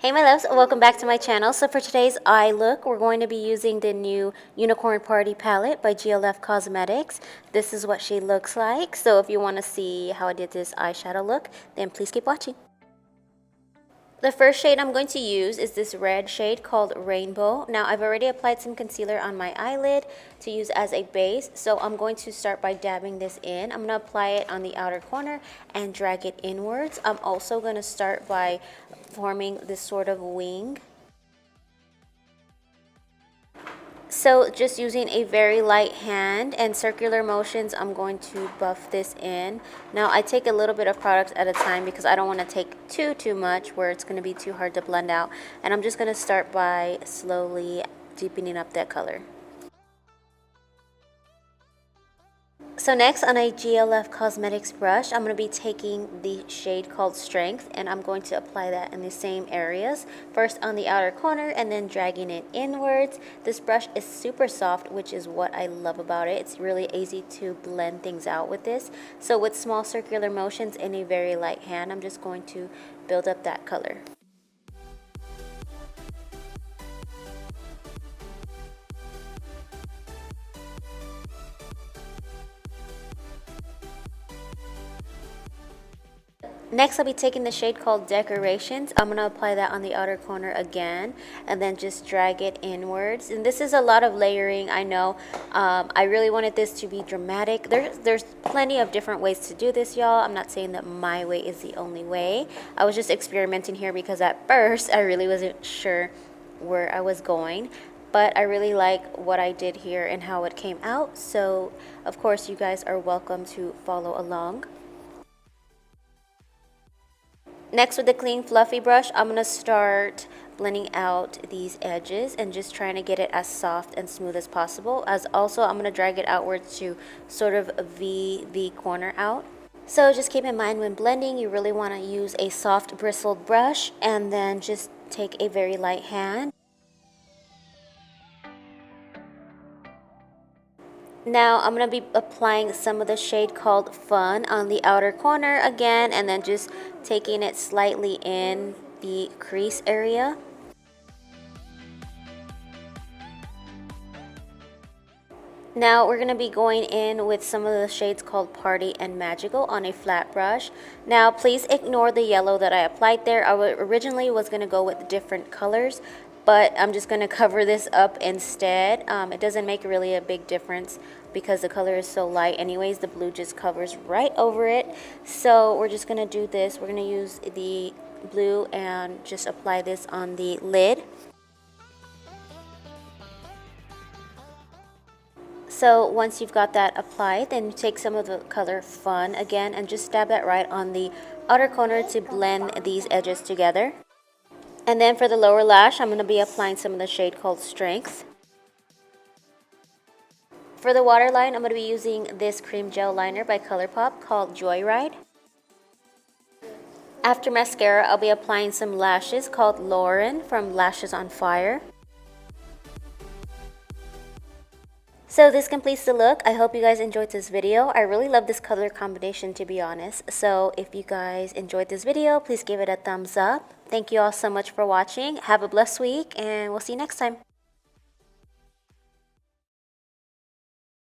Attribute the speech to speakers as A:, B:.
A: Hey my loves, welcome back to my channel. So for today's eye look, we're going to be using the new Unicorn Party palette by GLF Cosmetics. This is what she looks like. So if you want to see how I did this eyeshadow look, then please keep watching. The first shade I'm going to use is this red shade called Rainbow. Now I've already applied some concealer on my eyelid to use as a base. So I'm going to start by dabbing this in. I'm going to apply it on the outer corner and drag it inwards. I'm also going to start by forming this sort of wing. So just using a very light hand and circular motions, I'm going to buff this in. Now I take a little bit of product at a time because I don't want to take too much where it's going to be too hard to blend out. And I'm just going to start by slowly deepening up that color. So next, on a GLF Cosmetics brush, I'm going to be taking the shade called Strength, and I'm going to apply that in the same areas. First on the outer corner and then dragging it inwards. This brush is super soft, which is what I love about it. It's really easy to blend things out with this. So with small circular motions in a very light hand, I'm just going to build up that color. Next, I'll be taking the shade called Decorations. I'm going to apply that on the outer corner again and then just drag it inwards. And this is a lot of layering, I know. I really wanted this to be dramatic. There's plenty of different ways to do this, y'all. I'm not saying that my way is the only way. I was just experimenting here because at first I really wasn't sure where I was going. But I really like what I did here and how it came out. So, of course, you guys are welcome to follow along. Next, with the clean fluffy brush, I'm going to start blending out these edges and just trying to get it as soft and smooth as possible. As also, I'm going to drag it outwards to sort of V the corner out. So just keep in mind when blending, you really want to use a soft bristled brush and then just take a very light hand. Now I'm going to be applying some of the shade called Fun on the outer corner again, and then just taking it slightly in the crease area. Now we're going to be going in with some of the shades called Party and Magical on a flat brush. Now please ignore the yellow that I applied there. I originally was going to go with different colors, but I'm just going to cover this up instead. It doesn't make really a big difference because the color is so light anyways. The blue just covers right over it. So we're just going to do this. We're going to use the blue and just apply this on the lid. So once you've got that applied, then you take some of the color Fun again and just dab that right on the outer corner to blend these edges together. And then for the lower lash, I'm going to be applying some of the shade called Strength. For the waterline, I'm going to be using this cream gel liner by ColourPop called Joyride. After mascara, I'll be applying some lashes called Lauren from Lashes on Fire. So this completes the look. I hope you guys enjoyed this video. I really love this color combination, to be honest. So if you guys enjoyed this video, please give it a thumbs up. Thank you all so much for watching. Have a blessed week and we'll see you next time.